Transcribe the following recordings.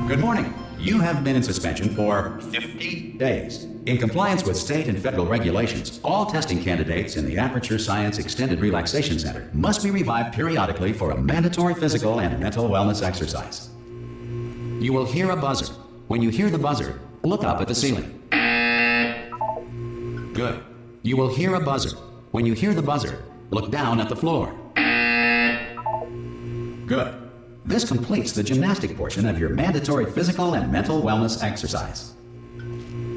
Good morning. You have been in suspension for 50 days. In compliance with state and federal regulations, all testing candidates in the Aperture Science Extended Relaxation Center must be revived periodically for a mandatory physical and mental wellness exercise. You will hear a buzzer. When you hear the buzzer, look up at the ceiling. Good. You will hear a buzzer. When you hear the buzzer, look down at the floor. Good. This completes the gymnastic portion of your mandatory physical and mental wellness exercise.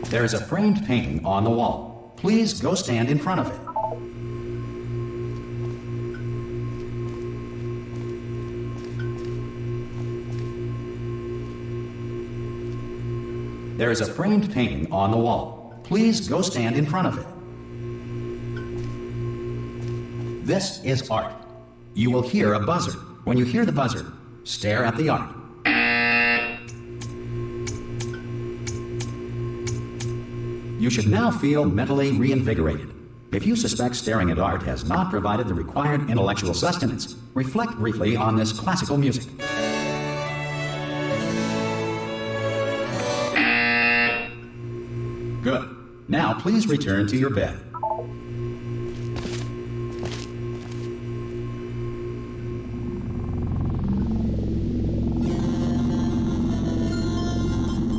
There is a framed painting on the wall. Please go stand in front of it. There is a framed painting on the wall. Please go stand in front of it. This is art. You will hear a buzzer. When you hear the buzzer, stare at the art. You should now feel mentally reinvigorated. If you suspect staring at art has not provided the required intellectual sustenance, reflect briefly on this classical music. Good. Now please return to your bed.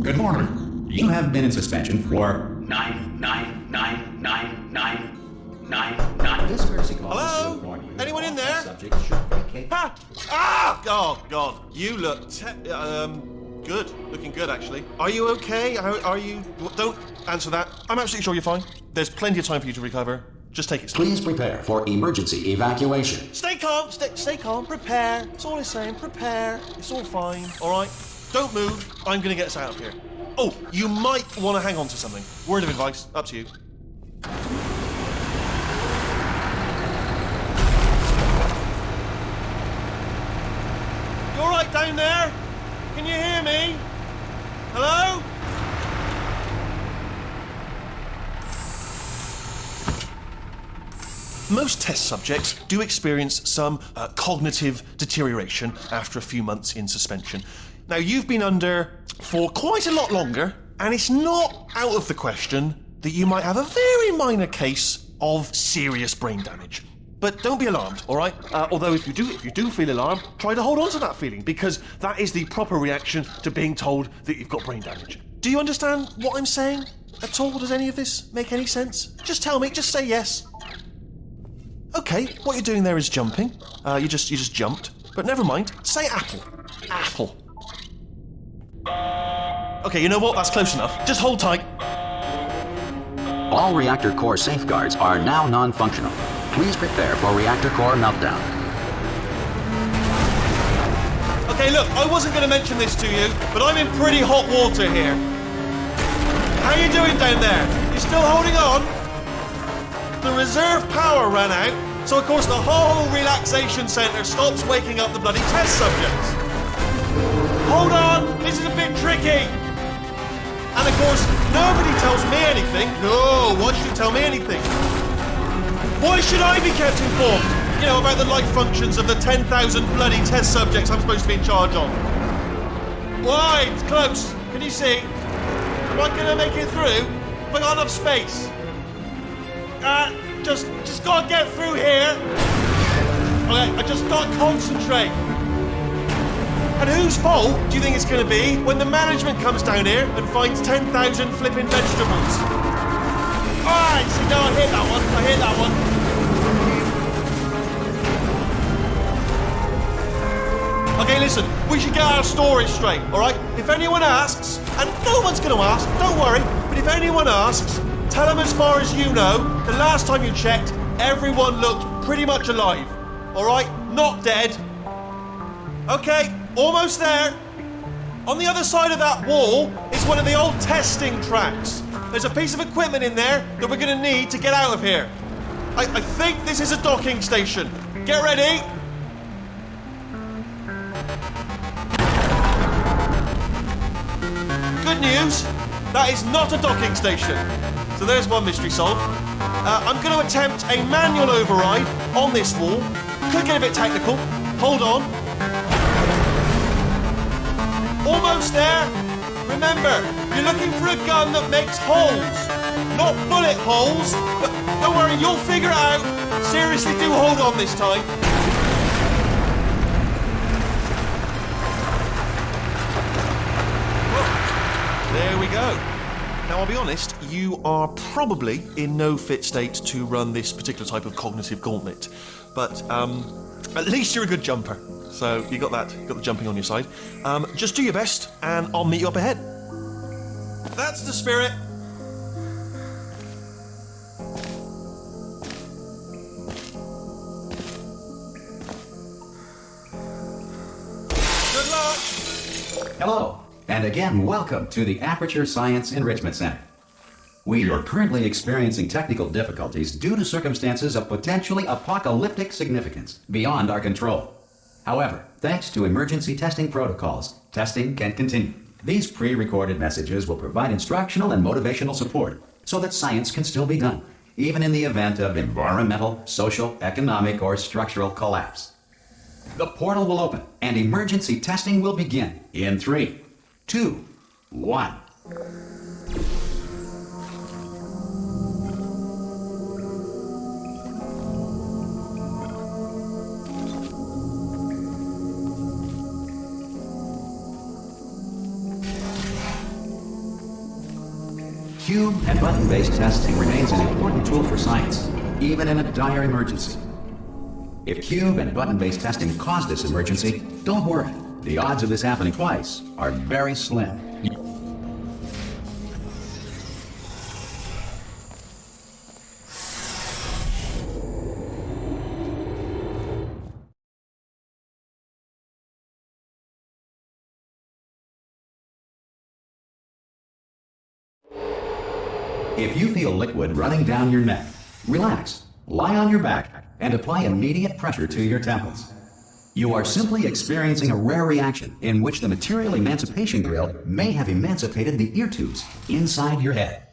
Good morning. You have been in suspension for 9999999. This courtesy call is to inform you. Anyone in there? Subject should vacate. Ah! Ah! Oh, God. You look good. Looking good, actually. Are you okay? Are you... Don't answer that. I'm absolutely sure you're fine. There's plenty of time for you to recover. Just take it slow. Please prepare for emergency evacuation. Stay calm. Stay calm. Prepare. That's all I'm saying. Prepare. It's all fine. All right? Don't move. I'm going to get us out of here. Oh, you might want to hang on to something. Word of advice. Up to you. You all right down there? Can you hear me? Hello? Most test subjects do experience some cognitive deterioration after a few months in suspension. Now, you've been under for quite a lot longer, and it's not out of the question that you might have a very minor case of serious brain damage. But don't be alarmed, all right? Although if you do feel alarmed, try to hold on to that feeling, because that is the proper reaction to being told that you've got brain damage. Do you understand what I'm saying at all? Does any of this make any sense? Just tell me, just say yes. Okay, what you're doing there is jumping. You just jumped. But never mind, say apple. Apple. Okay, you know what? That's close enough. Just hold tight. All reactor core safeguards are now non-functional. Please prepare for reactor core meltdown. Okay, look, I wasn't going to mention this to you, but I'm in pretty hot water here. How you doing down there? You still holding on? The reserve power ran out, so of course the whole relaxation centre stops waking up the bloody test subjects. Hold on, this is a bit tricky. And of course, nobody tells me anything. No, why should you tell me anything? Why should I be kept informed? You know, about the life functions of the 10,000 bloody test subjects I'm supposed to be in charge of. Why? It's close. Can you see? Am I gonna make it through? Have I got enough space? Just gotta get through here. Okay, I just gotta concentrate. And whose fault do you think it's going to be when the management comes down here and finds 10,000 flipping vegetables? Alright, see, no, I hear that one. Okay, listen, we should get our stories straight, alright? If anyone asks, and no one's going to ask, don't worry, but if anyone asks, tell them as far as you know, the last time you checked, everyone looked pretty much alive. Alright? Not dead. Okay. Almost there. On the other side of that wall is one of the old testing tracks. There's a piece of equipment in there that we're going to need to get out of here. I think this is a docking station. Get ready. good news. That is not a docking station. So there's one mystery solved. I'm going to attempt a manual override on this wall. Could get a bit technical. Hold on. Almost there. Remember, you're looking for a gun that makes holes. Not bullet holes. But don't worry, you'll figure it out. Seriously, do hold on this time. There we go. Now, I'll be honest, you are probably in no fit state to run this particular type of cognitive gauntlet. But at least you're a good jumper. So you got that, you got the jumping on your side. Just do your best, and I'll meet you up ahead. That's the spirit. Good luck. Hello, and again, welcome to the Aperture Science Enrichment Center. We are currently experiencing technical difficulties due to circumstances of potentially apocalyptic significance beyond our control. However, thanks to emergency testing protocols, testing can continue. These pre-recorded messages will provide instructional and motivational support so that science can still be done, even in the event of environmental, social, economic, or structural collapse. The portal will open and emergency testing will begin in 3, 2, 1. Cube and button-based testing remains an important tool for science, even in a dire emergency. If cube and button-based testing caused this emergency, don't worry. The odds of this happening twice are very slim. If you feel liquid running down your neck, relax, lie on your back, and apply immediate pressure to your temples. You are simply experiencing a rare reaction in which the material emancipation grill may have emancipated the ear tubes inside your head.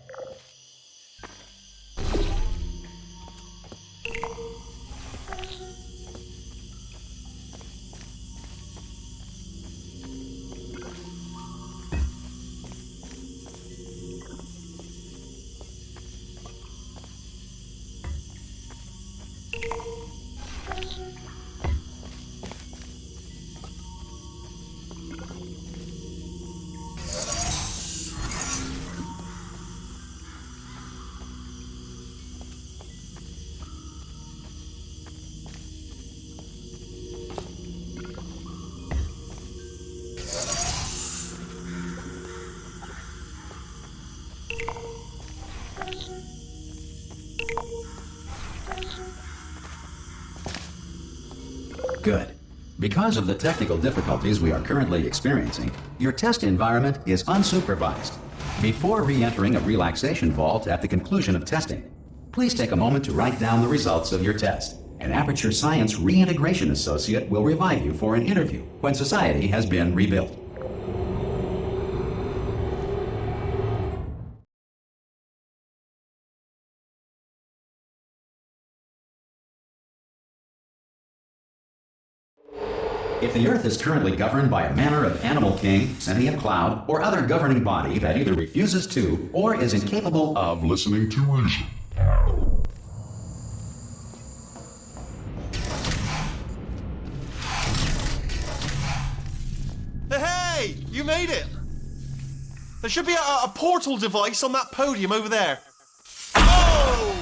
Good. Because of the technical difficulties we are currently experiencing, your test environment is unsupervised. Before re-entering a relaxation vault at the conclusion of testing, please take a moment to write down the results of your test. An Aperture Science Reintegration Associate will revive you for an interview when society has been rebuilt. If the Earth is currently governed by a manner of animal king, sentient cloud, or other governing body that either refuses to or is incapable of listening to reason. Hey, you made it! There should be a portal device on that podium over there. Oh!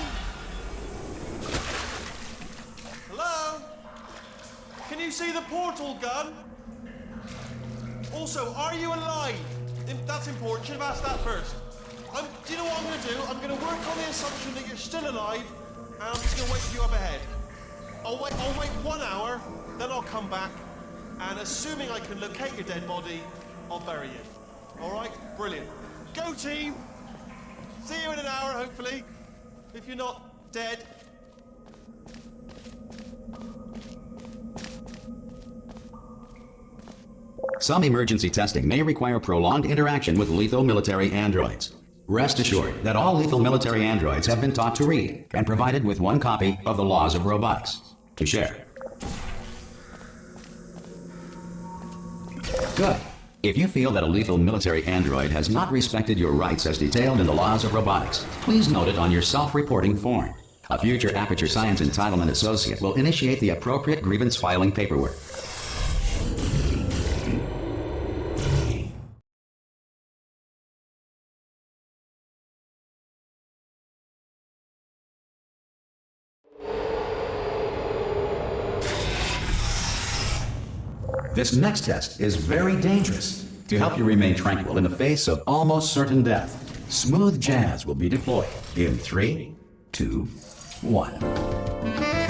Hello? Can you see the portal gun? Also, are you alive? That's important. Should have asked that first. Do you know what I'm going to do? I'm going to work on the assumption that you're still alive, and I'm just going to wait for you up ahead. I'll wait 1 hour, then I'll come back, and assuming I can locate your dead body, I'll bury you. All right? Brilliant. Go team! See you in an hour, hopefully. If you're not dead. Some emergency testing may require prolonged interaction with lethal military androids. Rest assured that all lethal military androids have been taught to read and provided with one copy of the Laws of Robotics to share. Good. If you feel that a lethal military android has not respected your rights as detailed in the Laws of Robotics, please note it on your self-reporting form. A future Aperture Science Entitlement Associate will initiate the appropriate grievance filing paperwork. This next test is very dangerous. To help you remain tranquil in the face of almost certain death, smooth jazz will be deployed in 3, 2, 1.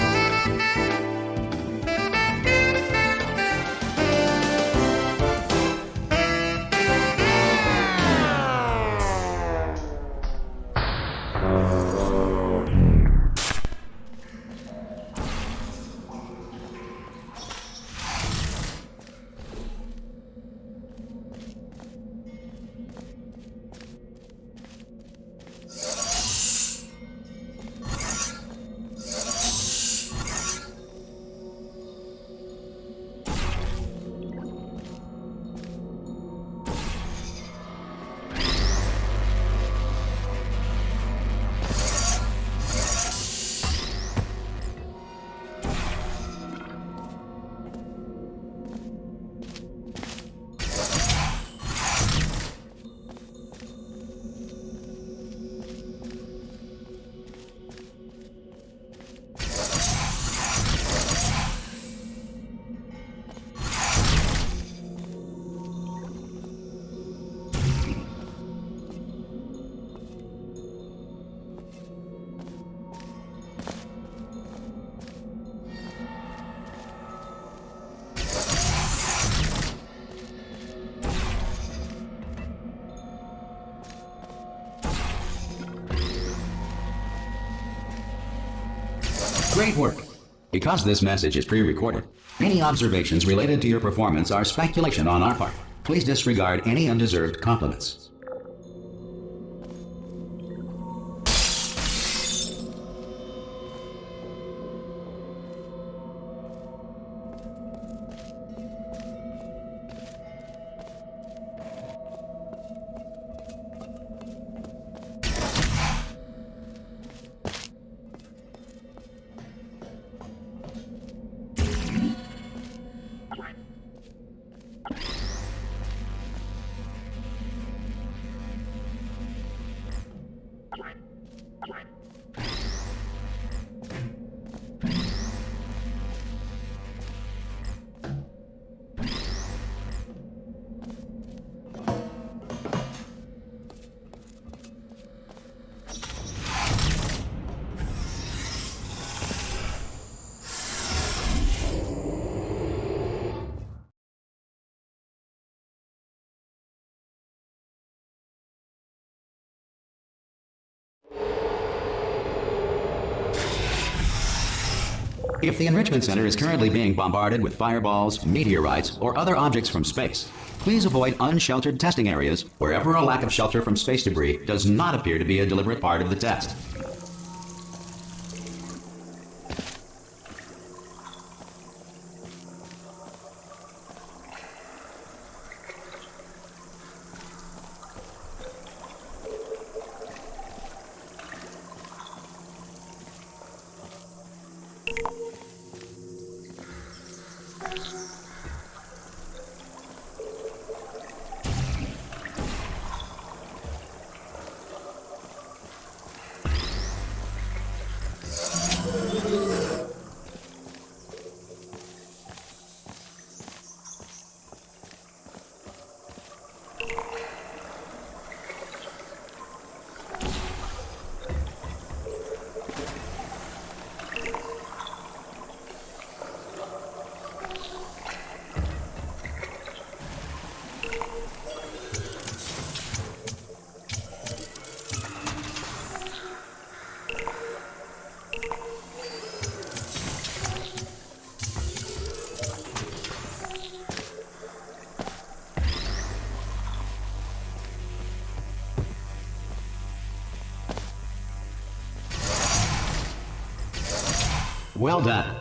Great work. Because this message is pre-recorded, any observations related to your performance are speculation on our part. Please disregard any undeserved compliments. If the Enrichment Center is currently being bombarded with fireballs, meteorites, or other objects from space, please avoid unsheltered testing areas wherever a lack of shelter from space debris does not appear to be a deliberate part of the test. Well done.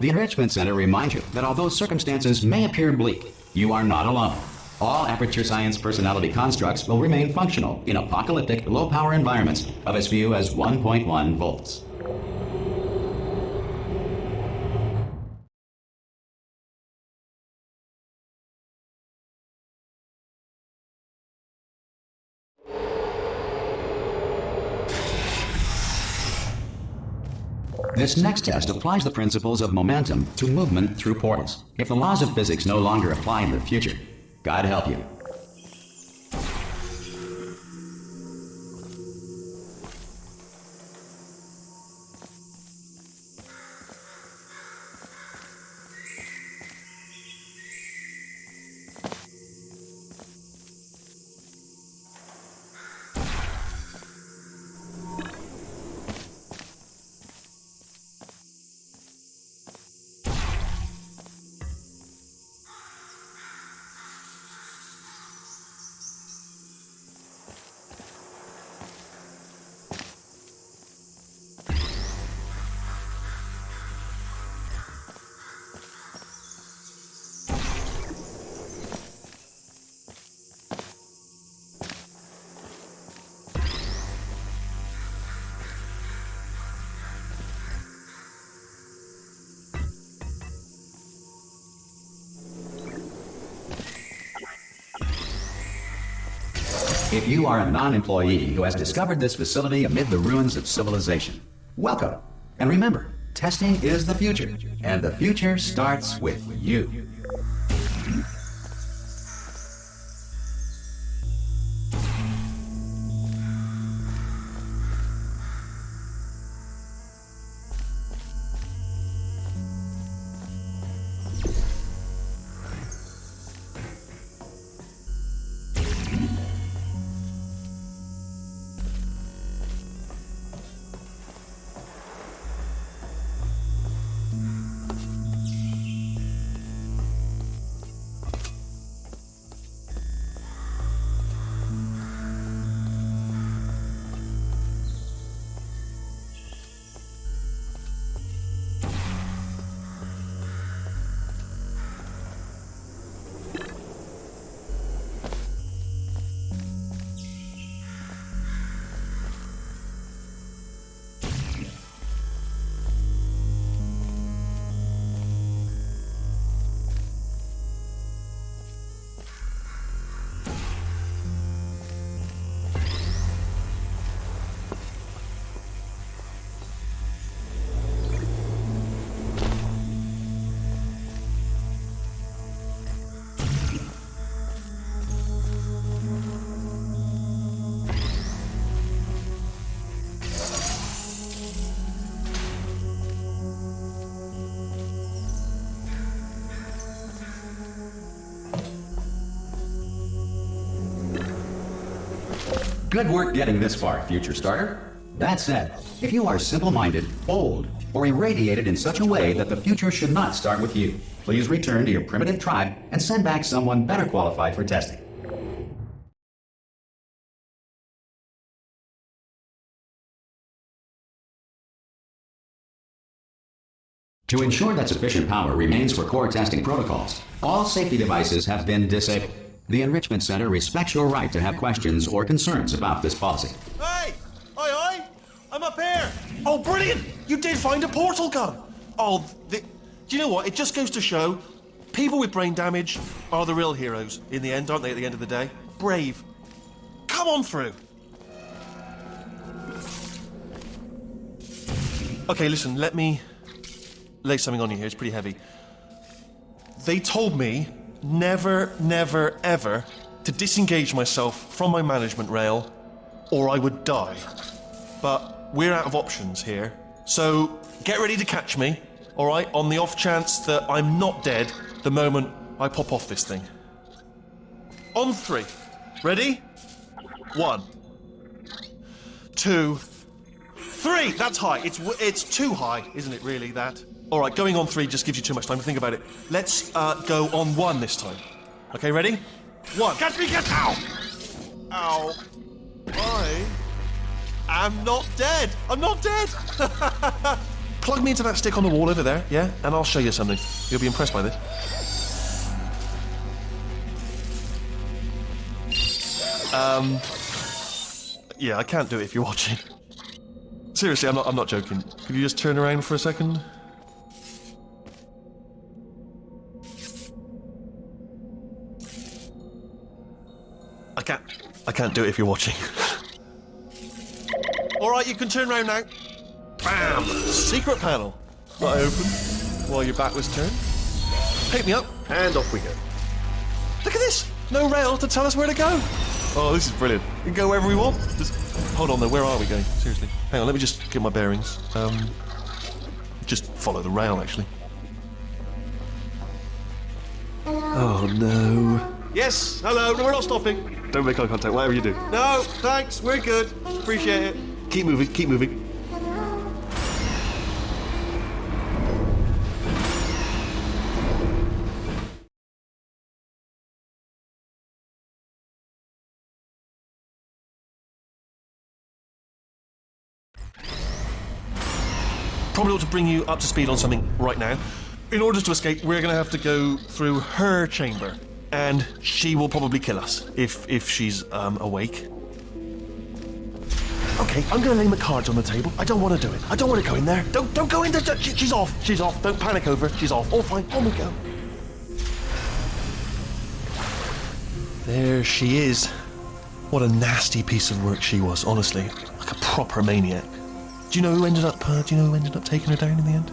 The Enrichment Center reminds you that although circumstances may appear bleak, you are not alone. All Aperture Science personality constructs will remain functional in apocalyptic, low-power environments of as few as 1.1 volts. This next test applies the principles of momentum to movement through portals. If the laws of physics no longer apply in the future, God help you. If you are a non-employee who has discovered this facility amid the ruins of civilization, welcome. And remember, testing is the future, and the future starts with you. Good work getting this far, future starter. That said, if you are simple-minded, bold, or irradiated in such a way that the future should not start with you, please return to your primitive tribe and send back someone better qualified for testing. To ensure that sufficient power remains for core testing protocols, all safety devices have been disabled. The Enrichment Center respects your right to have questions or concerns about this policy. Hey! Aye! I'm up here! Oh, brilliant! You did find a portal gun! Oh, do you know what? It just goes to show, people with brain damage are the real heroes in the end, aren't they, at the end of the day? Brave. Come on through! Okay, listen, let me lay something on you here. It's pretty heavy. They told me never, never, ever to disengage myself from my management rail or I would die. But we're out of options here. So get ready to catch me, all right, on the off chance that I'm not dead the moment I pop off this thing. On 3. Ready? 1, 2, 3. That's high. It's too high, isn't it, really, that? All right, going on 3 just gives you too much time to think about it. Let's go on 1 this time. Okay, ready? 1. Catch me, catch! Ow! Ow. I am not dead. I'm not dead. plug me into that stick on the wall over there, yeah? And I'll show you something. You'll be impressed by this. Yeah, I can't do it if you're watching. Seriously, I'm not joking. Could you just turn around for a second? I can't do it if you're watching. Alright, you can turn around now. Bam! Secret panel. That I opened while your back was turned. Pick me up, and off we go. Look at this! No rail to tell us where to go. Oh, this is brilliant. We can go wherever we want. Just hold on though, where are we going? Seriously. Hang on, let me just get my bearings. Just follow the rail, actually. Oh no. Yes, hello, no, we're not stopping. Don't make eye contact, whatever you do. No, thanks, we're good. Appreciate it. Keep moving, keep moving. Probably ought to bring you up to speed on something right now. In order to escape, we're going to have to go through her chamber. And she will probably kill us if she's awake. Okay, I'm going to lay my cards on the table. I don't want to do it. I don't want to go in there. Don't go in there. She's off. She's off. Don't panic over. She's off. All fine. On we go. There she is. What a nasty piece of work she was, honestly. Like a proper maniac. Do you know who ended up taking her down in the end?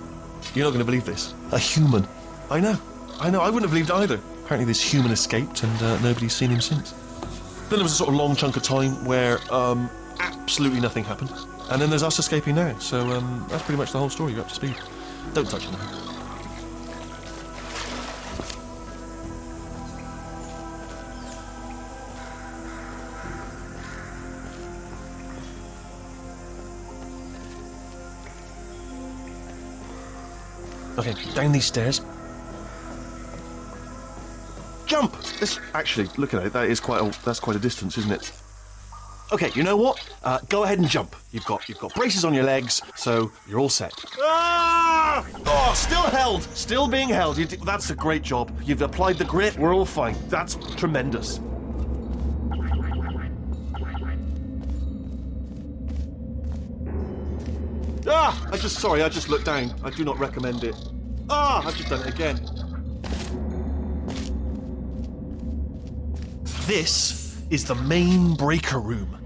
You're not going to believe this. A human. I know. I wouldn't have believed either. Apparently this human escaped and nobody's seen him since. Then there was a sort of long chunk of time where absolutely nothing happened. And then there's us escaping now. So that's pretty much the whole story. You're up to speed. Don't touch anything. Okay, down these stairs. Jump! This actually, look at it. That's quite a distance, isn't it? Okay, you know what? Go ahead and jump. You've got braces on your legs, so you're all set. Ah! Oh, still held. Still being held. That's a great job. You've applied the grit. We're all fine. That's tremendous. Ah! I just looked down. I do not recommend it. Ah! I've just done it again. This is the main breaker room.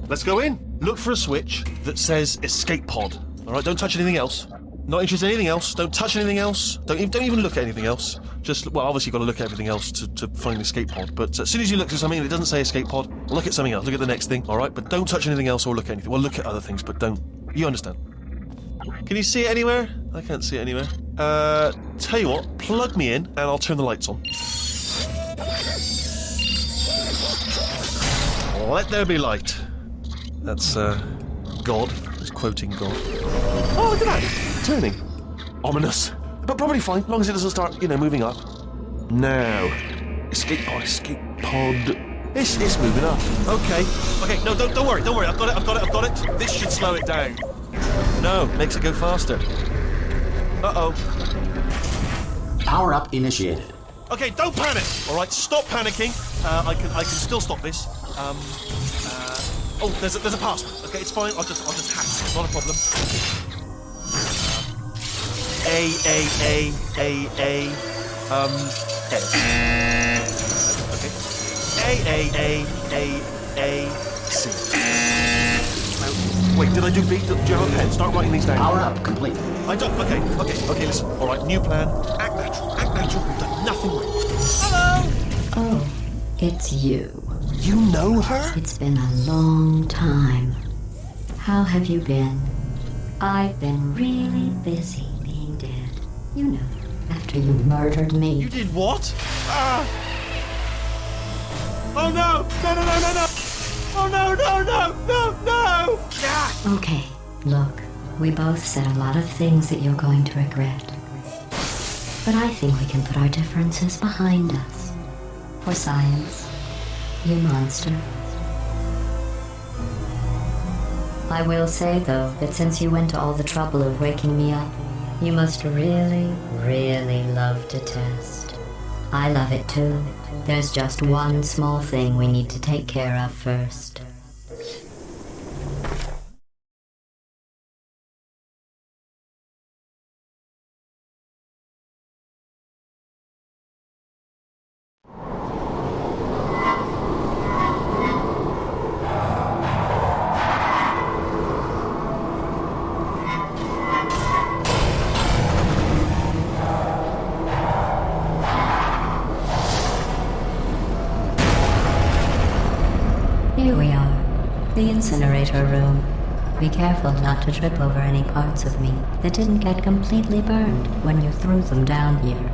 Let's go in. Look for a switch that says escape pod. All right, don't touch anything else. Not interested in anything else. Don't touch anything else. Don't even look at anything else. Just, well, obviously you've got to look at everything else to find the escape pod. But as soon as you look at something and it doesn't say escape pod, look at something else. Look at the next thing, all right? But don't touch anything else or look at anything. Well, look at other things, but don't. You understand? Can you see it anywhere? I can't see it anywhere. Tell you what, plug me in and I'll turn the lights on. Let there be light. That's, God. He's quoting God. Oh, look at that! Turning. Ominous. But probably fine, as long as it doesn't start, moving up. Now. Escape pod. It's moving up. Okay, no, don't worry. I've got it. This should slow it down. No, makes it go faster. Uh-oh. Power up initiated. Okay, don't panic! Alright, stop panicking. I can still stop this. Oh, there's a password. Okay, it's fine. I'll just hack it. It's not a problem. A. Okay. A. C. Wait, did I do B? Do you have a pen? Start writing these down. Power up complete. I don't. Okay. Listen. All right, new plan. Act natural. We've done nothing wrong. Hello. Oh, it's you. You know her? It's been a long time. How have you been? I've been really busy being dead. You know, after you murdered me. You did what? Oh no! No! Oh no! Ah! Okay, look, we both said a lot of things that you're going to regret. But I think we can put our differences behind us. For science, you monster. I will say, though, that since you went to all the trouble of waking me up, you must really, really love to test. I love it too. There's just one small thing we need to take care of first. Here we are, the incinerator room. Be careful not to trip over any parts of me that didn't get completely burned when you threw them down here.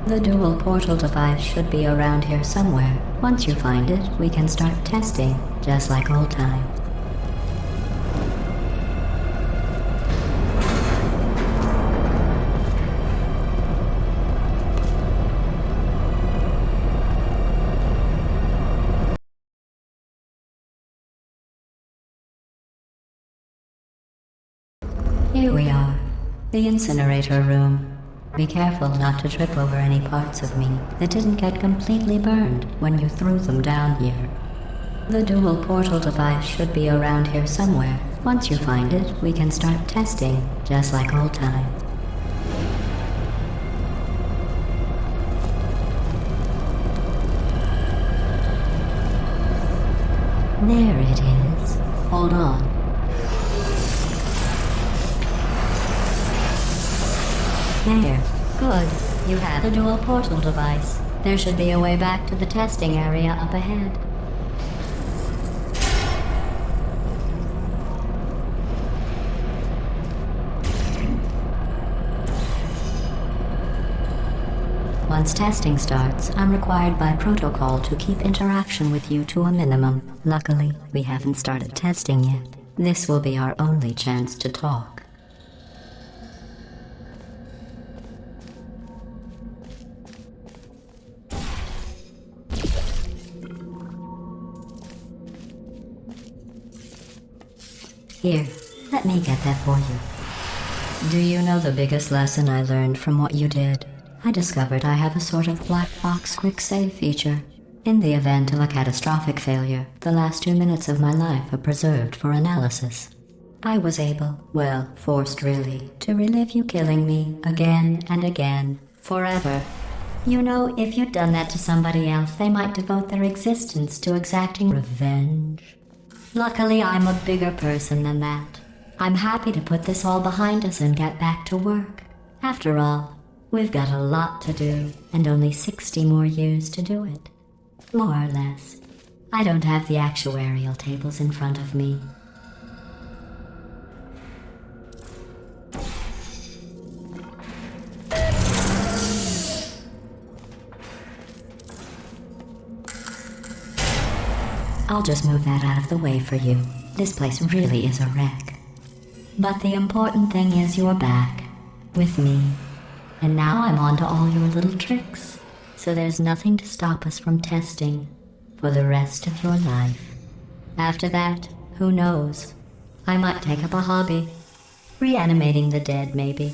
The dual portal device should be around here somewhere. Once you find it, we can start testing, just like old times. Here we are, the incinerator room. Be careful not to trip over any parts of me that didn't get completely burned when you threw them down here. The dual portal device should be around here somewhere. Once you find it, we can start testing, just like old times. There it is. Hold on. There. Good. You have the dual portal device. There should be a way back to the testing area up ahead. Once testing starts, I'm required by protocol to keep interaction with you to a minimum. Luckily, we haven't started testing yet. This will be our only chance to talk. Here, let me get that for you. Do you know the biggest lesson I learned from what you did? I discovered I have a sort of black box quick save feature. In the event of a catastrophic failure, the last 2 minutes of my life are preserved for analysis. I was able, well, forced really, to relive you killing me again and again, forever. You know, if you'd done that to somebody else, they might devote their existence to exacting revenge. Luckily, I'm a bigger person than that. I'm happy to put this all behind us and get back to work. After all, we've got a lot to do, and only 60 more years to do it. More or less. I don't have the actuarial tables in front of me. I'll just move that out of the way for you. This place really is a wreck. But the important thing is you're back. With me. And now I'm on to all your little tricks. So there's nothing to stop us from testing. For the rest of your life. After that, who knows? I might take up a hobby. Reanimating the dead, maybe.